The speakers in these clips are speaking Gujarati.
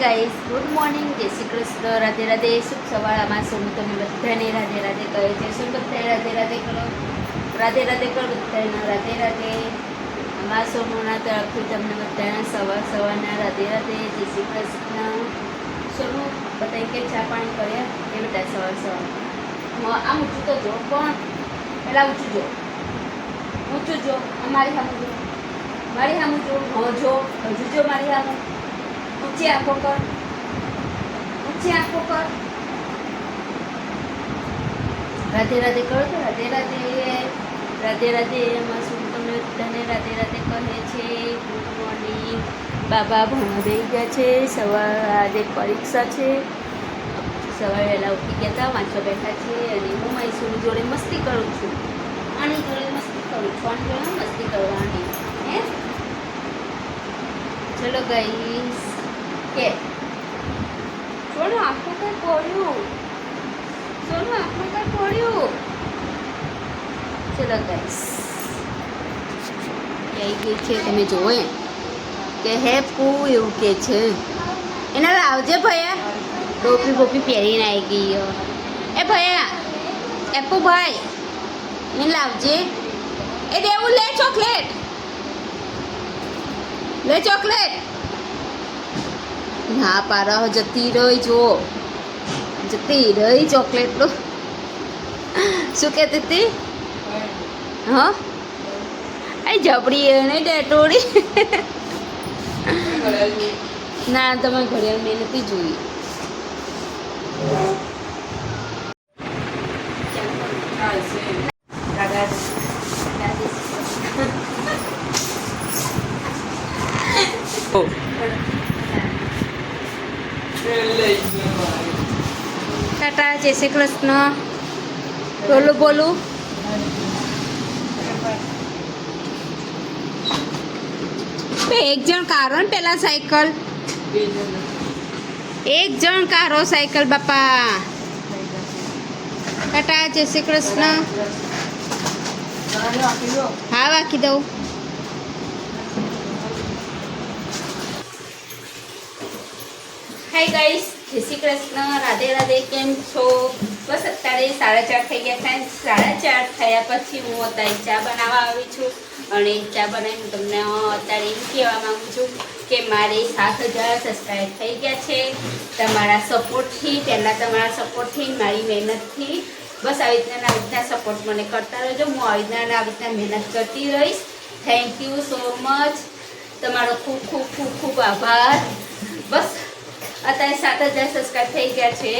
ગાઈસ, ગુડ મોર્નિંગ, જય શ્રી કૃષ્ણ, રાધે રાધે, શુભ સવાર. આમાં સોનું તમે બધાને રાધે રાધે કહે છે. શું બધા રાધે રાધે કરો? રાધે રાધે કરો બધાને રાધે રાધે. આમાં સોનુના તરફથી તમને બધાને સવારના રાધે રાધે, જય શ્રી કૃષ્ણ. સોનું બધાએ કે ચા પાણી કર્યા એ બધા સવાર આમ ઊંચું તો જો, પણ પહેલાં ઊંચું જો અમારી સામું જો, મારી સામું જો, હજુ જો મારી સામું. ઊંચી આંખો કર, રાધે રાધે કરો તો રાધે રાધે. રાધે રાધે. એમાં શું તમને બધાને રાધે રાધે કહે છે. Good morning. બાબા ભણવા દઈ ગયા છે. સવાર આજે પરીક્ષા છે. સવારે વહેલા ઉઠી ગયા હતા, વાંચવા બેઠા છે. અને હું મૈસૂરી જોડે મસ્તી કરું છું. આની જોડે મસ્તી કરું છું, આની જોડે મસ્તી કરવાની. હે ચલો ગાઈસ, કે સોનું આખું કઈ પડ્યું, સોનું આખું કઈ પડ્યું. ચલો ગાઈસ, આવી ગઈ છે. તમે જોવો એમ કે હે પૂ એવું કે છે. એના લાવજે ભૈયા, ટોપી બોપી પહેરીને આવી ગઈ. એ ભૈયા, એપુ ભાઈ એને લાવજે. એ દેવું લે ચોકલેટ, લે ચોકલેટ. ના પારા જતી રહી, જો જતી રહી ચોકલેટ લો. શું કહેતી હતી? હા આ જબડી એને ડેટોડી. ના તમે ઘડિયાળ મેં નથી જોઈ. ટાટા, જય શ્રી કૃષ્ણ. બોલું એક જણ કારો ને પેલા સાયકલ, એક જણ કારો સાયકલ. બાપા ટાટા, જય શ્રી કૃષ્ણ. હા વાંકી દઉં. હાય ગાઈસ, જય શ્રી કૃષ્ણ, રાધે રાધે. કેમ છો? બસ અત્યારે 4:30 થઈ ગયા છે. 4:30 થયા પછી હું અત્યારે ચા બનાવવા આવી છું. અને ચા બનાવીને તમને અત્યારે એમ કહેવા માગું છું કે મારે 7000 સબસ્ક્રાઈબ થઈ ગયા છે. તમારા સપોર્ટથી, પહેલાં તમારા સપોર્ટથી, મારી મહેનતથી. બસ આવી રીતના સપોર્ટ મને કરતા રહેજો. હું આવી રીતના મહેનત કરતી રહીશ. Thank you so much. તમારો ખૂબ ખૂબ ખૂબ ખૂબ આભાર. બસ અત્યારે 7000 સબસ્ક્રાઈબ થઈ ગયા છે.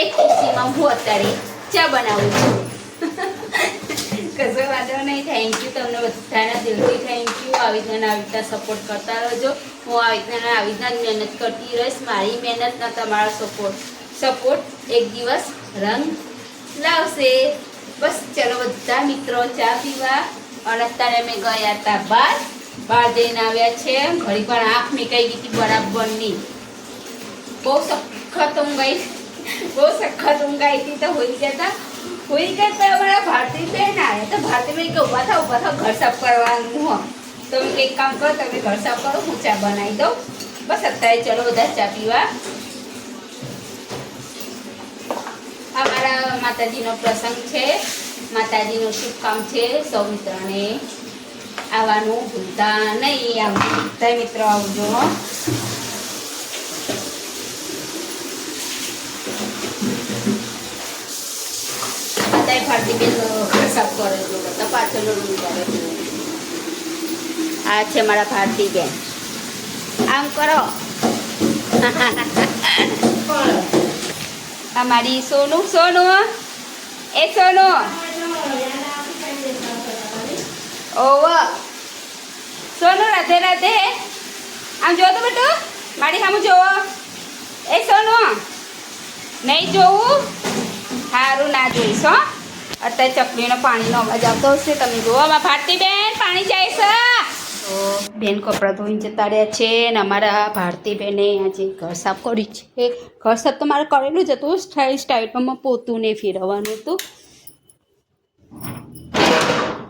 એક ખુશીમાં હું અત્યારે ચા બનાવું છું. કશો વાંધો નહીં. થેન્ક યુ તમને બધાના દિલથી થેન્ક યુ. આવી રીતના સપોર્ટ કરતા રહેજો. હું આવી રીતના મહેનત કરતી રહીશ. મારી મહેનતના તમારો સપોર્ટ એક દિવસ રંગ લાવશે. બસ ચલો બધા મિત્રો ચા પીવા. અને અત્યારે અમે ગયા હતા બહાર જઈને આવ્યા છે. ઘડી પણ આંખ મેકાઈ ગઈ હતી બરાબરની. બહુ સખત ઊંઘાઈ હતી. તો હોઈ ગયા તો અમારા ભારતીબેન આવ્યા. તો ભારતીબેન કે ઊભા થાવ ઘર સાફ કરવાનું. હો તમે કંઈક કામ કરો, તમે ઘર સાફ કરો, હું ચા બનાવી દઉં. બસ અત્યારે ચલો બધા ચા પીવા. અમારા માતાજીનો પ્રસંગ છે, માતાજીનું શુભ કામ છે. સૌ મિત્રોને આવવાનું ભૂલતા નહીં. બધા મિત્રો આવજો. બધા ભારતીબેન સાફ કરે છે. બધા પાછળનો રૂમ કરે છે. આ છે મારા ભારતીબેન. આમ કરો. અમારી સોનું એ સોનું ઓવ સોનું રાધે રાધે. આમ જો તો બેટું, મારી સામું જોવો. એ સોનું નહીં જોવું, સારું ના જોઈશ. હો અત્યારે ચકલીનો પાણીનો અવાજ આવતો હશે. તમે જુઓ અમારા ભારતીબેન પાણી જાય છે. તો બેન કપડાં ધોઈને જતા રહ્યા છે. ને અમારા ભારતીબેને આજે ઘર સાફ કરી છે. ઘર સાફ તો મારે કરેલું જ હતું. સ્ટાઇલમાં પોતું ને ફેરવવાનું હતું.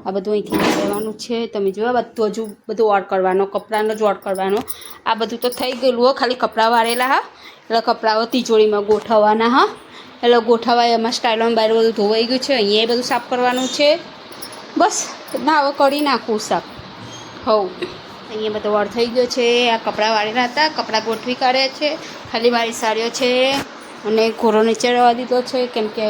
આ બધું અહીંથી લેવાનું છે. તમે જોયા બધું હજુ બધું ઓર્ડ કરવાનો, કપડાનો જ ઓર્ડ કરવાનો. આ બધું તો થઈ ગયેલું હો, ખાલી કપડાં વાળેલા હા. એટલે કપડાઓ તિજોરીમાં ગોઠવવાના હા. એટલે ગોઠવાય એમાં સ્ટાઇલોમાં બહાર બધું ધોવાઈ ગયું છે. અહીંયા બધું સાફ કરવાનું છે. બસ ના હવે કરી નાખું સાફ. હવ અહીંયા બધો ઓર્ડ થઈ ગયો છે. આ કપડાં વાળેલા હતા, કપડાં ગોઠવી કાઢ્યા છે. ખાલી મારી સાડીઓ છે અને ઘોરો નીચે રહેવા દીધો છે, કેમ કે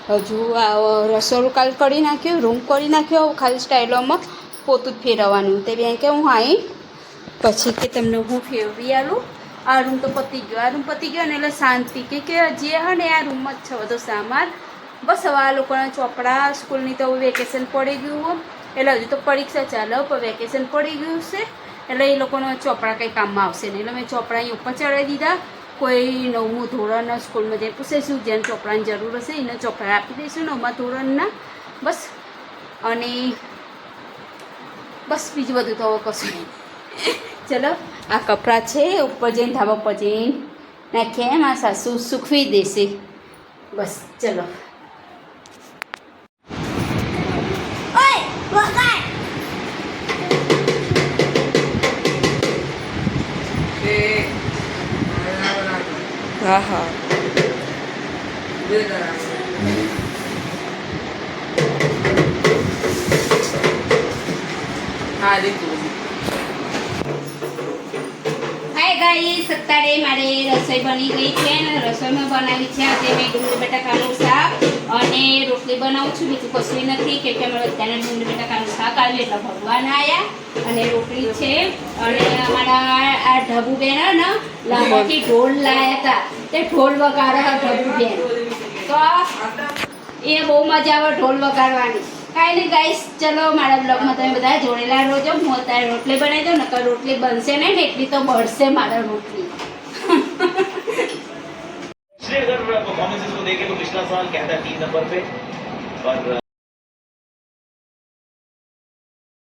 હજુ આ રસોડું કાલ કરી નાખ્યું, રૂમ કરી નાખ્યો. ખાલી સ્ટાઇલોમાં પોતું જ ફેરવવાનું. તે બેન કે હું આવી પછી કે તમને હું ફેરવી આલું. આ રૂમ તો પતી ગયો, આ રૂમ પતી ગયો ને એટલે શાંતિ કે જે હા ને આ રૂમ જ છે બધો સામાન. બસ હવે આ લોકોના ચોપડા સ્કૂલની તો હવે વેકેશન પડી ગયું હોય એટલે હજુ તો પરીક્ષા ચાલે પણ વેકેશન પડી ગયું છે એટલે એ લોકોના ચોપડા કંઈ કામમાં આવશે નહીં. એટલે મેં ચોપડા અહીં ઉપર ચડાવી દીધા. કોઈ 9મું ધોરણ સ્કૂલમાં જઈને પૂછીશું, જેને ચોપડાની જરૂર હશે એને ચોપડા આપી દઈશું 9મા ધોરણના. બસ અને બસ બીજું બધું તો હવે કશું નહીં. ચલો આ કપડાં છે ઉપર જઈને ધાબા પર જઈને નાખ્યા, મારા સાસુ સૂકવી દેશે. બસ ચલો હા હા હાય ગાઈસ, અત્યારે મારે રસોઈ બની ગઈ છે અને રસોઈમાં બનાવી છે આજે મેં ડુંગળી બટાકાનું શાક અને રોટલી બનાવું છું. બીજું કશું નથી કેમ કે અમારે બધાને ડુંગળી બટાકાનું શાક આવ્યું એટલે ભગવાન આવ્યા અને રોટલી છે. અને અમારા આ ઢબુબેન ને લાંબાથી ઢોલ લાવ્યા હતા, તે ઢોલ વગાડે ઢબુબેન તો એ બહુ મજા આવે ઢોલ વગાડવાની. કાંઈ નહીં ગાઈસ, ચલો મારા બ્લોગમાં તમે બધા જોડેલા રહેજો. હું અત્યારે રોટલી બનાવી દઉં, નકર રોટલી બનશે નહીં ને એટલી તો બળશે મારા રોટલી. परफॉर्मेंसेस को देखें तो पिछला साल कहता है 3 नंबर पे और